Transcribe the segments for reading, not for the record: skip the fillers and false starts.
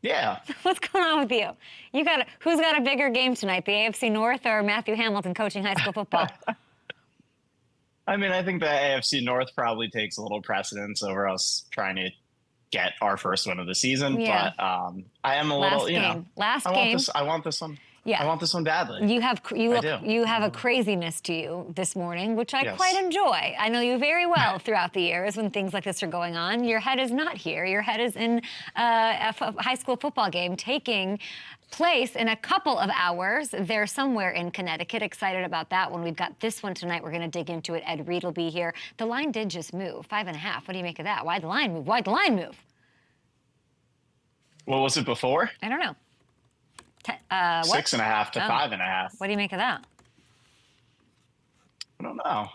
Yeah. What's going on with you? Who's got a bigger game tonight, the AFC North or Matthew Hamilton coaching high school football? I mean, I think the AFC North probably takes a little precedence over us trying to get our first win of the season. Yeah. But I am a little, Last game. I want this one. Yeah. I want this one badly. You have a craziness to you this morning, which I quite enjoy. I know you very well throughout the years when things like this are going on. Your head is not here. Your head is in a high school football game taking place in a couple of hours. They're somewhere in Connecticut. Excited about that one. We've got this one tonight. We're going to dig into it. Ed Reed will be here. The line did just move, 5.5. What do you make of that? Why'd the line move? Why'd the line move? What was it before? I don't know. 6.5 to 5.5. What do you make of that? I don't know.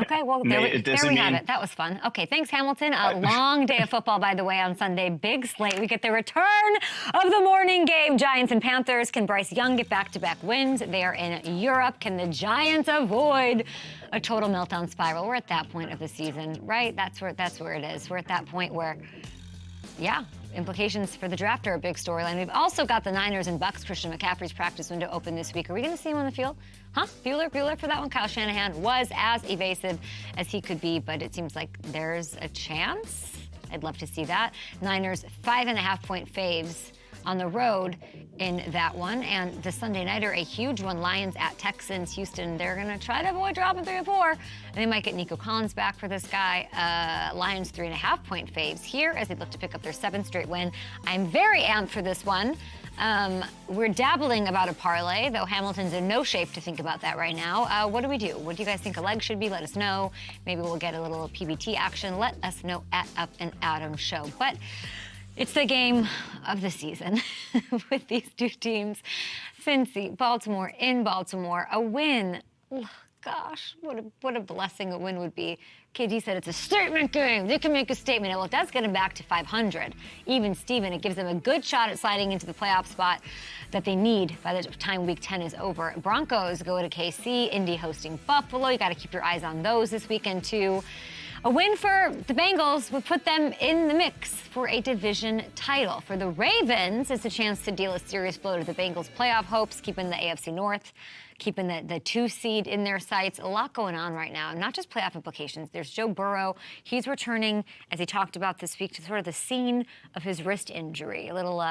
Okay, well, there we have it. That was fun. Okay, thanks, Hamilton. A long day of football, by the way, on Sunday. Big slate. We get the return of the morning game. Giants and Panthers. Can Bryce Young get back-to-back wins? They are in Europe. Can the Giants avoid a total meltdown spiral? We're at that point of the season, right? That's where it is. We're at that point where, yeah, implications for the draft are a big storyline. We've also got the Niners and Bucs Christian McCaffrey's practice window open this week. Are we going to see him on the field? Huh? Bueller for that one. Kyle Shanahan was as evasive as he could be, but it seems like there's a chance. I'd love to see that. Niners 5.5-point faves on the road in that one. And the Sunday nighter, a huge one, Lions at Texans. Houston, they're going to try to avoid dropping 3 or 4. And they might get Nico Collins back for this guy. Lions 3.5-point faves here as they look to pick up their 7th straight win. I'm very amped for this one. We're dabbling about a parlay, though Hamilton's in no shape to think about that right now. What do we do? What do you guys think a leg should be? Let us know. Maybe we'll get a little PBT action. Let us know at Up and Adam Show. But it's the game of the season with these two teams. Cincy, Baltimore in Baltimore. A win. Oh, gosh, what a blessing a win would be. KD said it's a statement game. They can make a statement. Well, it does get them back to 500. Even Steven, it gives them a good shot at sliding into the playoff spot that they need by the time Week 10 is over. Broncos go to KC. Indy hosting Buffalo. You got to keep your eyes on those this weekend, too. A win for the Bengals would put them in the mix for a division title. For the Ravens, it's a chance to deal a serious blow to the Bengals' playoff hopes, keeping the AFC North, keeping the 2 seed in their sights. A lot going on right now, not just playoff implications. There's Joe Burrow. He's returning, as he talked about this week, to sort of the scene of his wrist injury, a little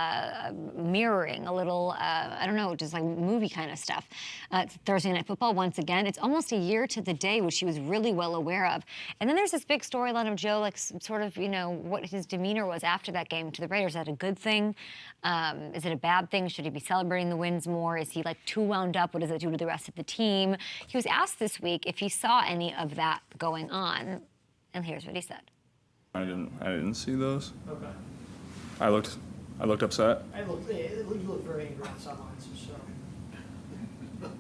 mirroring, a little, I don't know, just like movie kind of stuff. It's Thursday Night Football once again. It's almost a year to the day, which he was really well aware of. And then there's this big storyline of Joe, like sort of, what his demeanor was after that game to the Raiders. Is that a good thing? Is it a bad thing? Should he be celebrating the wins more? Is he like too wound up? What does it do to the rest of the team? He was asked this week if he saw any of that going on, and here's what he said. I didn't see those. Okay. I looked upset. You look very angry on sidelines, so.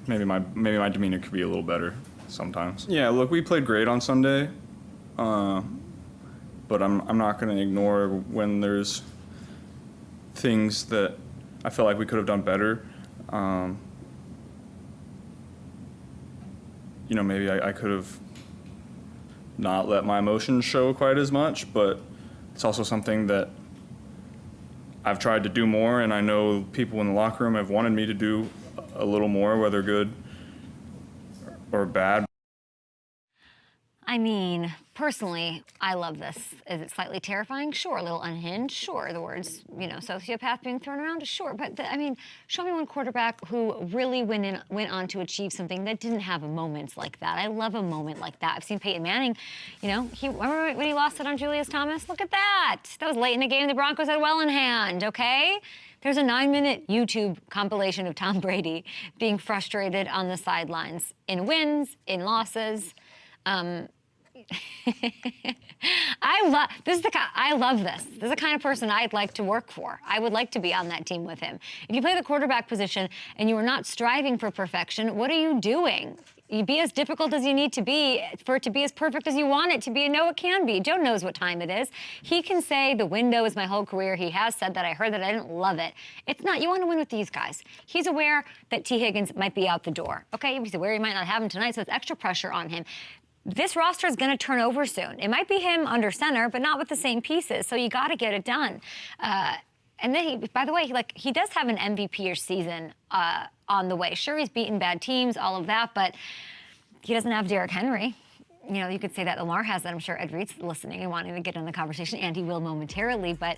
Maybe my demeanor could be a little better sometimes. Yeah, look, we played great on Sunday, but I'm not going to ignore when there's things that I feel like we could have done better. Maybe I could have not let my emotions show quite as much, but it's also something that I've tried to do more, and I know people in the locker room have wanted me to do a little more, whether good or bad. I mean, personally, I love this. Is it slightly terrifying? Sure. A little unhinged? Sure. The words, sociopath being thrown around? Sure. But, show me one quarterback who really went on to achieve something that didn't have moments like that. I love a moment like that. I've seen Peyton Manning, remember when he lost it on Julius Thomas? Look at that. That was late in the game. The Broncos had well in hand, okay? There's a 9-minute YouTube compilation of Tom Brady being frustrated on the sidelines in wins, in losses. I love this. This is the kind of person I'd like to work for. I would like to be on that team with him. If you play the quarterback position and you are not striving for perfection, what are you doing? You be as difficult as you need to be for it to be as perfect as you want it to be, and know it can be. Joe knows what time it is. He can say the window is my whole career. He has said that. I heard that. I didn't love it. It's not. You want to win with these guys. He's aware that T. Higgins might be out the door. Okay, he's aware he might not have him tonight, so it's extra pressure on him. This roster is going to turn over soon. It might be him under center, but not with the same pieces, so you got to get it done. And then, by the way, he does have an MVP-ish season on the way. Sure, he's beaten bad teams, all of that, but he doesn't have Derrick Henry. You know, you could say that Lamar has that. I'm sure Ed Reed's listening and wanting to get in the conversation, and he will momentarily. But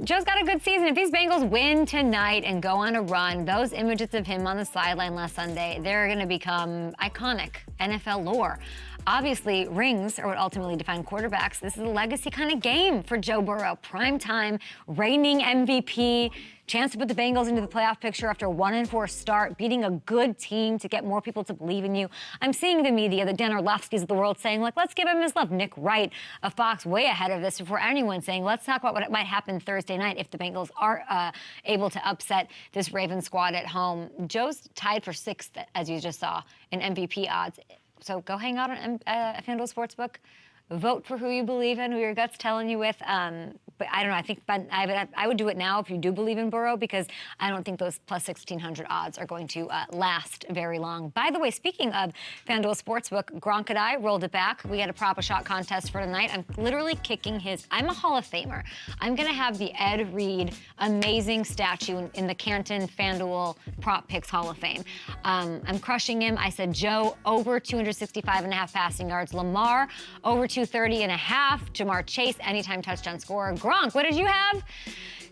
Joe's got a good season. If these Bengals win tonight and go on a run, those images of him on the sideline last Sunday, they're going to become iconic NFL lore. Obviously, rings are what ultimately define quarterbacks. This is a legacy kind of game for Joe Burrow. Primetime, reigning MVP, chance to put the Bengals into the playoff picture after a 1-4 start, beating a good team to get more people to believe in you. I'm seeing the media, the Dan Orlovskis of the world saying, let's give him his love. Nick Wright of Fox way ahead of this before anyone saying, let's talk about what might happen Thursday night if the Bengals are able to upset this Ravens squad at home. Joe's tied for sixth, as you just saw, in MVP odds. So go hang out on FanDuel Sportsbook. Vote for who you believe in, who your gut's telling you with. But I don't know. I think I would do it now if you do believe in Burrow, because I don't think those plus 1,600 odds are going to last very long. By the way, speaking of FanDuel Sportsbook, Gronk and I rolled it back. We had a prop a shot contest for tonight. I'm literally kicking his. I'm a Hall of Famer. I'm going to have the Ed Reed amazing statue in the Canton FanDuel Prop Picks Hall of Fame. I'm crushing him. I said Joe over 265.5 passing yards. Lamar over 230.5. Jamar Chase anytime touchdown scorer. Gronk, what did you have?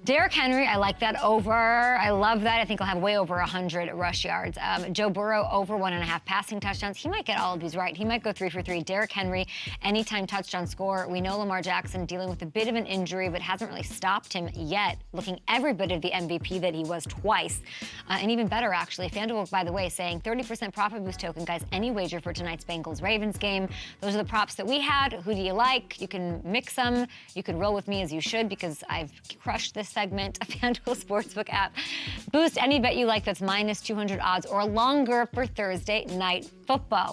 Derrick Henry, I like that over. I love that. I think he'll have way over 100 rush yards. Joe Burrow, over 1.5 passing touchdowns. He might get all of these right. He might go 3 for 3. Derrick Henry, anytime touchdown score. We know Lamar Jackson dealing with a bit of an injury, but hasn't really stopped him yet. Looking every bit of the MVP that he was twice. And even better, actually. FanDuel, by the way, saying 30% profit boost token, guys. Any wager for tonight's Bengals-Ravens game. Those are the props that we had. Who do you like? You can mix them. You can roll with me as you should, because I've crushed this segment of FanDuel Sportsbook app. Boost any bet you like that's minus 200 odds or longer for Thursday night football.